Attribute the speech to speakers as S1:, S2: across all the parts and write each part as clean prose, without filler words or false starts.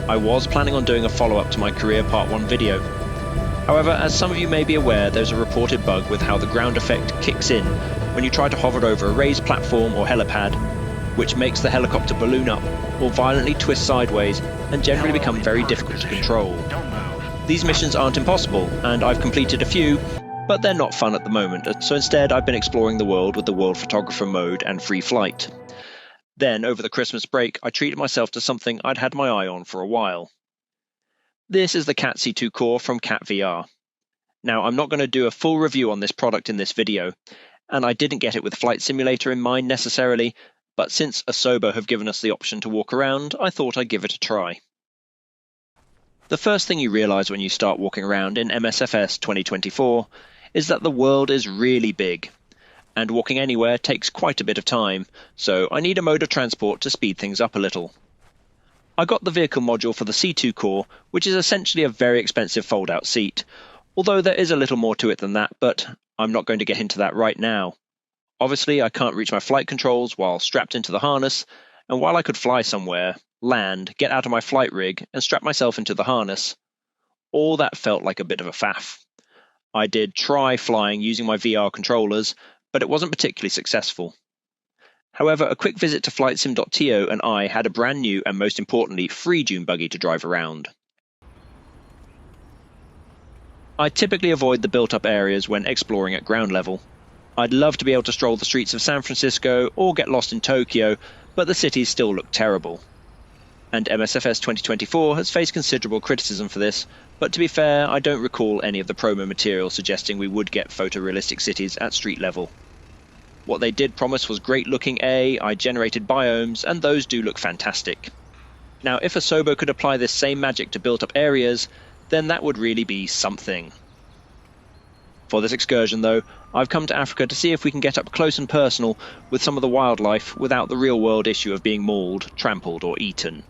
S1: I was planning on doing a follow-up to my Career Part 1 video. However, as some of you may be aware, there's a reported bug with how the ground effect kicks in when you try to hover over a raised platform or helipad, which makes the helicopter balloon up or violently twist sideways and generally become very difficult to control. These missions aren't impossible, and I've completed a few, but they're not fun at the moment, so instead I've been exploring the world with the World Photographer mode and free flight. Then, over the Christmas break, I treated myself to something I'd had my eye on for a while. This is the Cat C2 Core from Cat VR. Now, I'm not going to do a full review on this product in this video, and I didn't get it with Flight Simulator in mind necessarily, but since Asobo have given us the option to walk around, I thought I'd give it a try. The first thing you realise when you start walking around in MSFS 2024 is that the world is really big, and walking anywhere takes quite a bit of time, so I need a mode of transport to speed things up a little. I got the vehicle module for the C2 Core, which is essentially a very expensive fold-out seat, although there is a little more to it than that, but I'm not going to get into that right now. Obviously, I can't reach my flight controls while strapped into the harness, and while I could fly somewhere, land, get out of my flight rig, and strap myself into the harness, all that felt like a bit of a faff. I did try flying using my VR controllers, but it wasn't particularly successful. However, a quick visit to FlightSim.to and I had a brand new and most importantly free dune buggy to drive around. I typically avoid the built-up areas when exploring at ground level. I'd love to be able to stroll the streets of San Francisco or get lost in Tokyo, but the cities still look terrible. And MSFS 2024 has faced considerable criticism for this, but to be fair, I don't recall any of the promo material suggesting we would get photorealistic cities at street level. What they did promise was great-looking AI-generated biomes, and those do look fantastic. Now, if Asobo could apply this same magic to built-up areas, then that would really be something. For this excursion, though, I've come to Africa to see if we can get up close and personal with some of the wildlife without the real-world issue of being mauled, trampled, or eaten.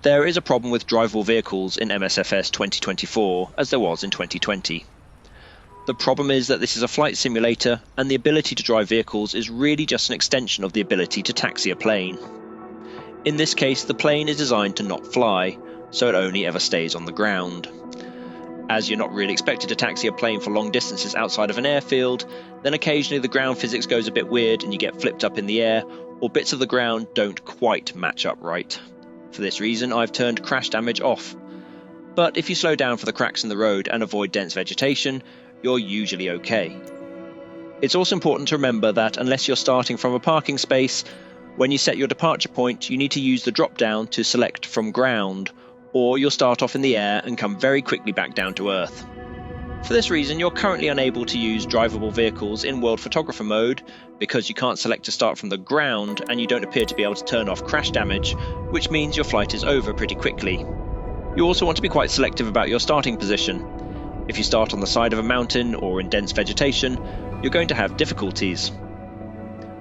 S1: There is a problem with drivable vehicles in MSFS 2024, as there was in 2020. The problem is that this is a flight simulator, and the ability to drive vehicles is really just an extension of the ability to taxi a plane. In this case, the plane is designed to not fly, so it only ever stays on the ground. As you're not really expected to taxi a plane for long distances outside of an airfield, then occasionally the ground physics goes a bit weird and you get flipped up in the air, or bits of the ground don't quite match up right. For this reason, I've turned crash damage off. But if you slow down for the cracks in the road and avoid dense vegetation, you're usually okay. It's also important to remember that unless you're starting from a parking space, when you set your departure point, you need to use the drop-down to select from ground, or you'll start off in the air and come very quickly back down to earth. For this reason, you're currently unable to use drivable vehicles in World Photographer mode because you can't select to start from the ground and you don't appear to be able to turn off crash damage, which means your flight is over pretty quickly. You also want to be quite selective about your starting position. If you start on the side of a mountain or in dense vegetation, you're going to have difficulties.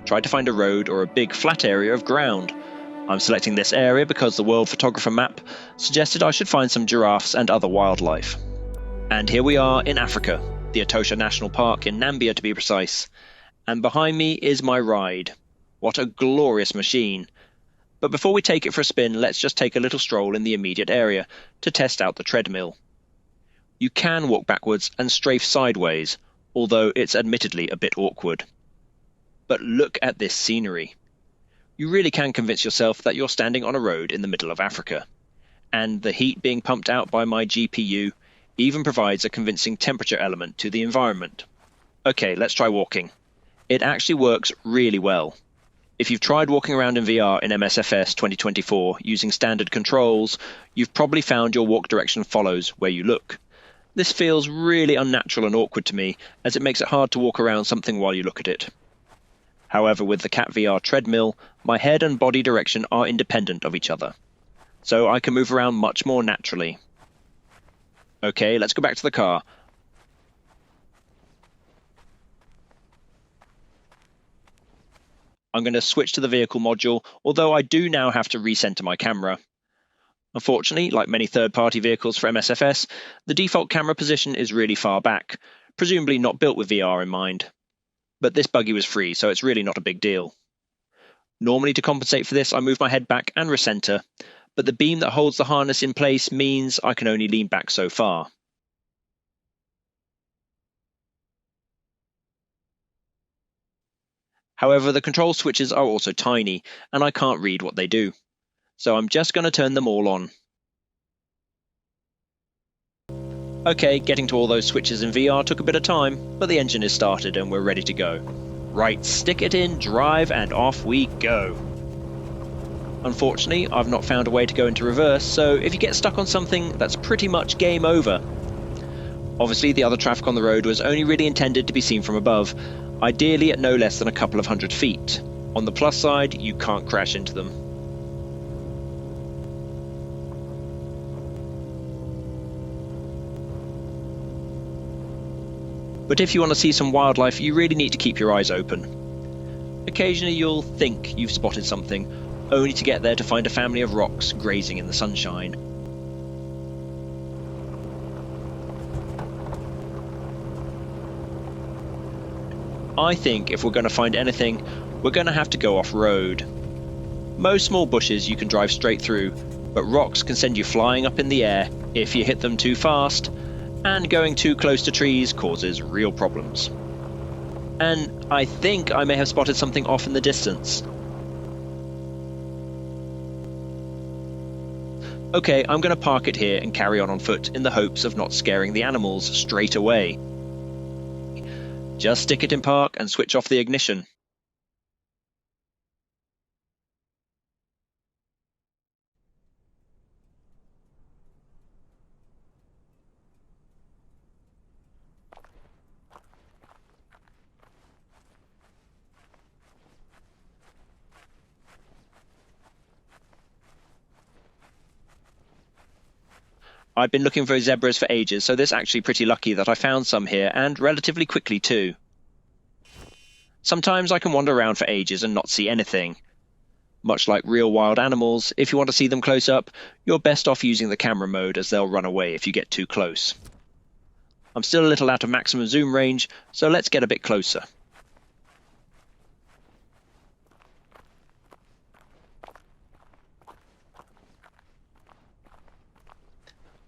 S1: Try to find a road or a big flat area of ground. I'm selecting this area because the World Photographer map suggested I should find some giraffes and other wildlife. And here we are in Africa, the Etosha National Park in Nambia to be precise, and behind me is my ride. What a glorious machine. But before we take it for a spin, let's just take a little stroll in the immediate area to test out the treadmill. You can walk backwards and strafe sideways, although it's admittedly a bit awkward. But look at this scenery. You really can convince yourself that you're standing on a road in the middle of Africa. And the heat being pumped out by my GPU even provides a convincing temperature element to the environment. Okay, let's try walking. It actually works really well. If you've tried walking around in VR in MSFS 2024 using standard controls, you've probably found your walk direction follows where you look. This feels really unnatural and awkward to me, as it makes it hard to walk around something while you look at it. However, with the Cat VR treadmill, my head and body direction are independent of each other, so I can move around much more naturally. Okay, let's go back to the car. I'm going to switch to the vehicle module, although I do now have to recenter my camera. Unfortunately, like many third-party vehicles for MSFS, the default camera position is really far back, presumably not built with VR in mind. But this buggy was free, so it's really not a big deal. Normally, to compensate for this, I move my head back and recenter, but the beam that holds the harness in place means I can only lean back so far. However, the control switches are also tiny, and I can't read what they do. So I'm just going to turn them all on. Okay, getting to all those switches in VR took a bit of time, but the engine is started and we're ready to go. Right, stick it in, drive, and off we go. Unfortunately, I've not found a way to go into reverse, so if you get stuck on something, that's pretty much game over. Obviously, the other traffic on the road was only really intended to be seen from above, ideally at no less than a couple of 100 feet. On the plus side, you can't crash into them. But if you want to see some wildlife, you really need to keep your eyes open. Occasionally you'll think you've spotted something, only to get there to find a family of rocks grazing in the sunshine. I think if we're going to find anything, we're going to have to go off-road. Most small bushes you can drive straight through, but rocks can send you flying up in the air if you hit them too fast, and going too close to trees causes real problems. And I think I may have spotted something off in the distance. Okay, I'm going to park it here and carry on foot in the hopes of not scaring the animals straight away. Just stick it in park and switch off the ignition. I've been looking for zebras for ages, so this is actually pretty lucky that I found some here, and relatively quickly too. Sometimes I can wander around for ages and not see anything. Much like real wild animals, if you want to see them close up, you're best off using the camera mode as they'll run away if you get too close. I'm still a little out of maximum zoom range, so let's get a bit closer.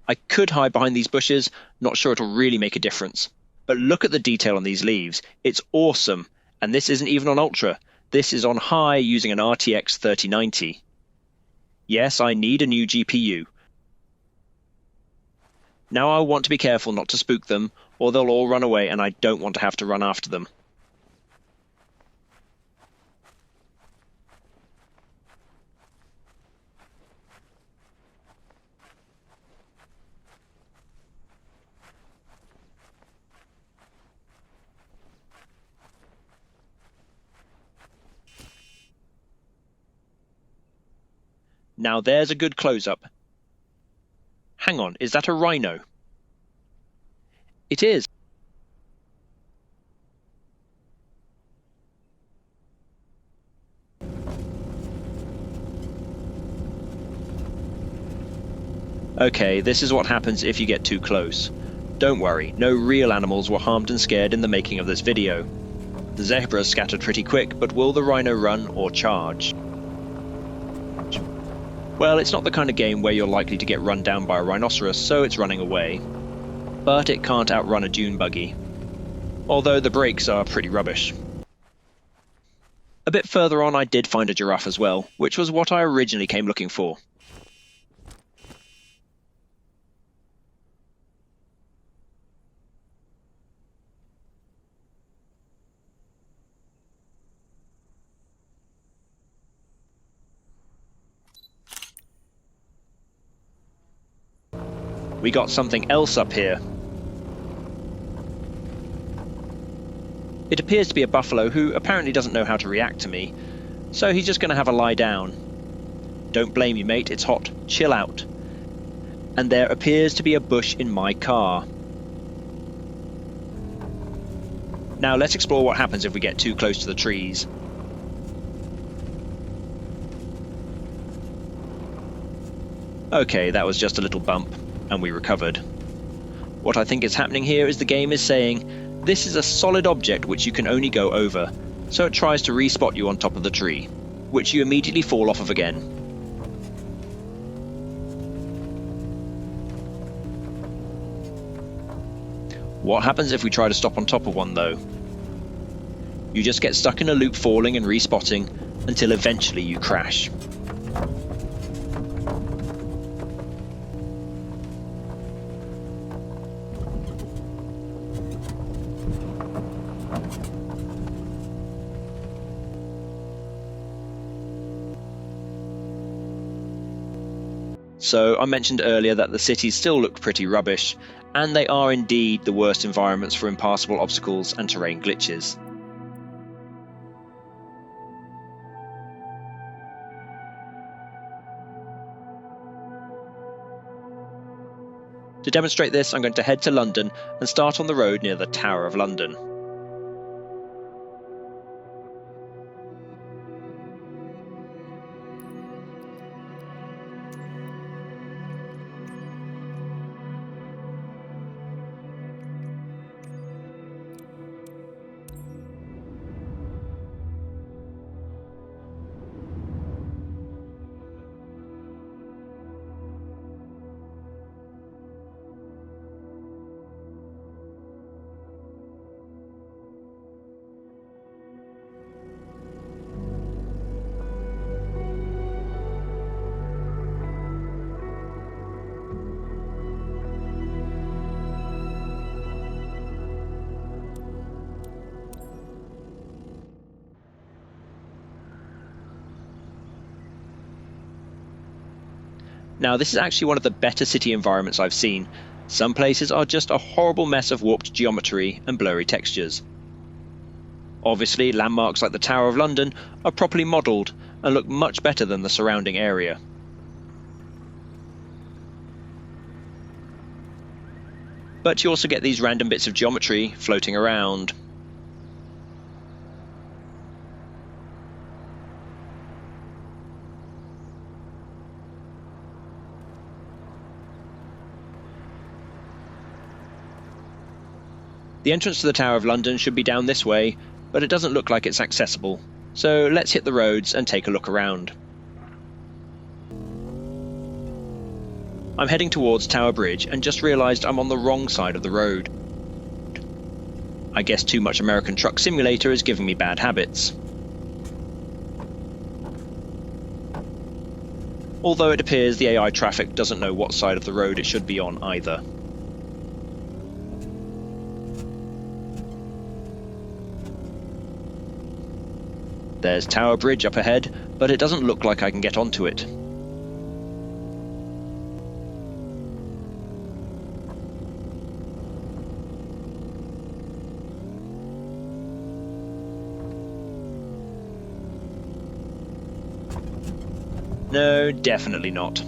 S1: I could hide behind these bushes, not sure it'll really make a difference. But look at the detail on these leaves, it's awesome, and this isn't even on Ultra, this is on High using an RTX 3090. Yes, I need a new GPU. Now I want to be careful not to spook them, or they'll all run away and I don't want to have to run after them. Now there's a good close-up. Hang on, is that a rhino? It is. Okay, this is what happens if you get too close. Don't worry, no real animals were harmed and scared in the making of this video. The zebra scattered pretty quick, but will the rhino run or charge? Well, it's not the kind of game where you're likely to get run down by a rhinoceros, so it's running away. But it can't outrun a dune buggy. Although the brakes are pretty rubbish. A bit further on I did find a giraffe as well, which was what I originally came looking for. We got something else up here. It appears to be a buffalo who apparently doesn't know how to react to me, so he's just going to have a lie down. Don't blame me, mate, it's hot. Chill out. And there appears to be a bush in my car. Now let's explore what happens if we get too close to the trees. Okay, that was just a little bump, and we recovered. What I think is happening here is the game is saying, this is a solid object which you can only go over, so it tries to respot you on top of the tree. which you immediately fall off of again. What happens if we try to stop on top of one though? You just get stuck in a loop, falling and respotting until eventually you crash. So I mentioned earlier that the cities still look pretty rubbish, and they are indeed the worst environments for impassable obstacles and terrain glitches. To demonstrate this, I'm going to head to London and start on the road near the Tower of London. Now, this is actually one of the better city environments I've seen. Some places are just a horrible mess of warped geometry and blurry textures. Obviously, landmarks like the Tower of London are properly modelled and look much better than the surrounding area. But you also get these random bits of geometry floating around. The entrance to the Tower of London should be down this way, but it doesn't look like it's accessible. So let's hit the roads and take a look around. I'm heading towards Tower Bridge and just realised I'm on the wrong side of the road. I guess too much American Truck Simulator is giving me bad habits. Although it appears the AI traffic doesn't know what side of the road it should be on either. There's Tower Bridge up ahead, but it doesn't look like I can get onto it. No, definitely not.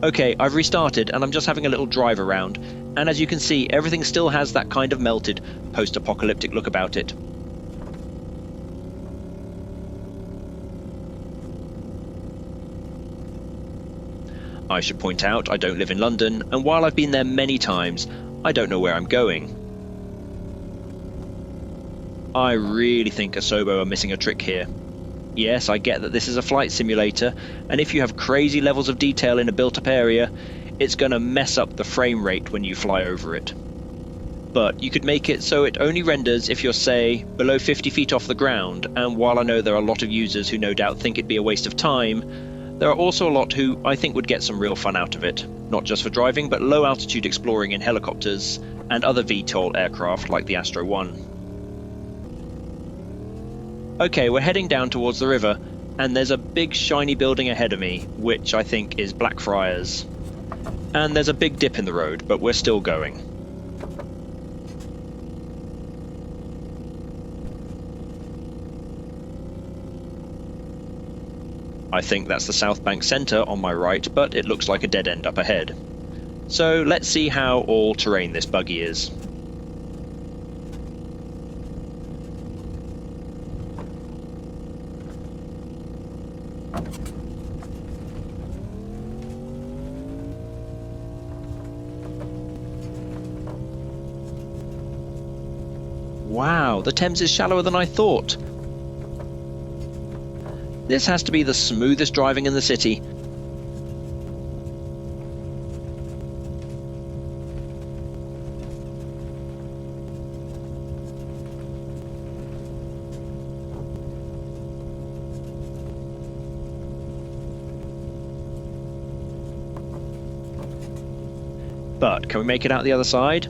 S1: Okay, I've restarted and I'm just having a little drive around, and as you can see, everything still has that kind of melted, post-apocalyptic look about it. I should point out I don't live in London, and while I've been there many times, I don't know where I'm going. I really think Asobo are missing a trick here. Yes, I get that this is a flight simulator, and if you have crazy levels of detail in a built-up area, it's going to mess up the frame rate when you fly over it. But you could make it so it only renders if you're, say, below 50 feet off the ground, and while I know there are a lot of users who no doubt think it'd be a waste of time, there are also a lot who I think would get some real fun out of it, not just for driving, but low-altitude exploring in helicopters and other VTOL aircraft like the Astro 1. Okay, we're heading down towards the river, and there's a big shiny building ahead of me, which I think is Blackfriars. And there's a big dip in the road, but we're still going. I think that's the South Bank Centre on my right, but it looks like a dead end up ahead. So let's see how all-terrain this buggy is. Wow, the Thames is shallower than I thought. This has to be the smoothest driving in the city. But can we make it out the other side?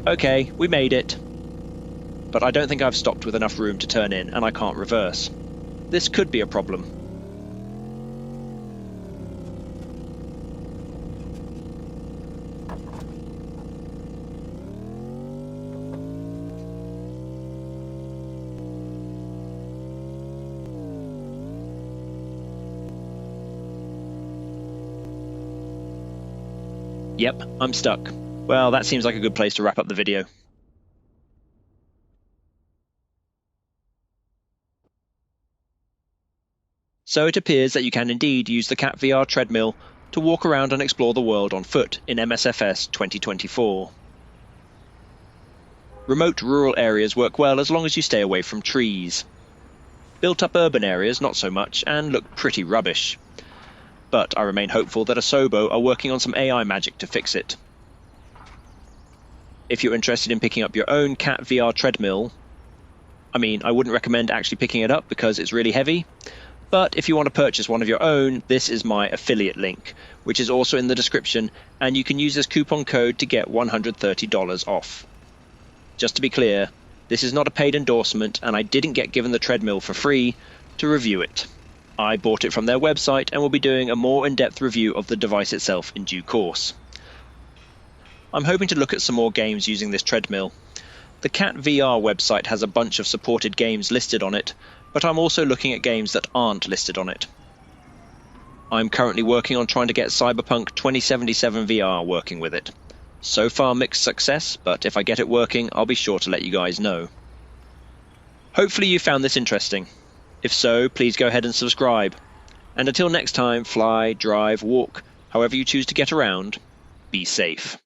S1: Okay, we made it. But I don't think I've stopped with enough room to turn in, and I can't reverse. This could be a problem. Yep, I'm stuck. Well, that seems like a good place to wrap up the video. So it appears that you can indeed use the Cat VR treadmill to walk around and explore the world on foot in MSFS 2024. Remote rural areas work well as long as you stay away from trees. Built-up urban areas not so much and look pretty rubbish. But I remain hopeful that Asobo are working on some AI magic to fix it. If you're interested in picking up your own Cat VR treadmill, I wouldn't recommend actually picking it up because it's really heavy, but if you want to purchase one of your own, this is my affiliate link, which is also in the description, and you can use this coupon code to get $130 off. Just to be clear, this is not a paid endorsement, and I didn't get given the treadmill for free to review it. I bought it from their website and will be doing a more in-depth review of the device itself in due course. I'm hoping to look at some more games using this treadmill. The Cat VR website has a bunch of supported games listed on it, but I'm also looking at games that aren't listed on it. I'm currently working on trying to get Cyberpunk 2077 VR working with it. So far mixed success, but if I get it working, I'll be sure to let you guys know. Hopefully you found this interesting. If so, please go ahead and subscribe. And until next time, fly, drive, walk, however you choose to get around, be safe.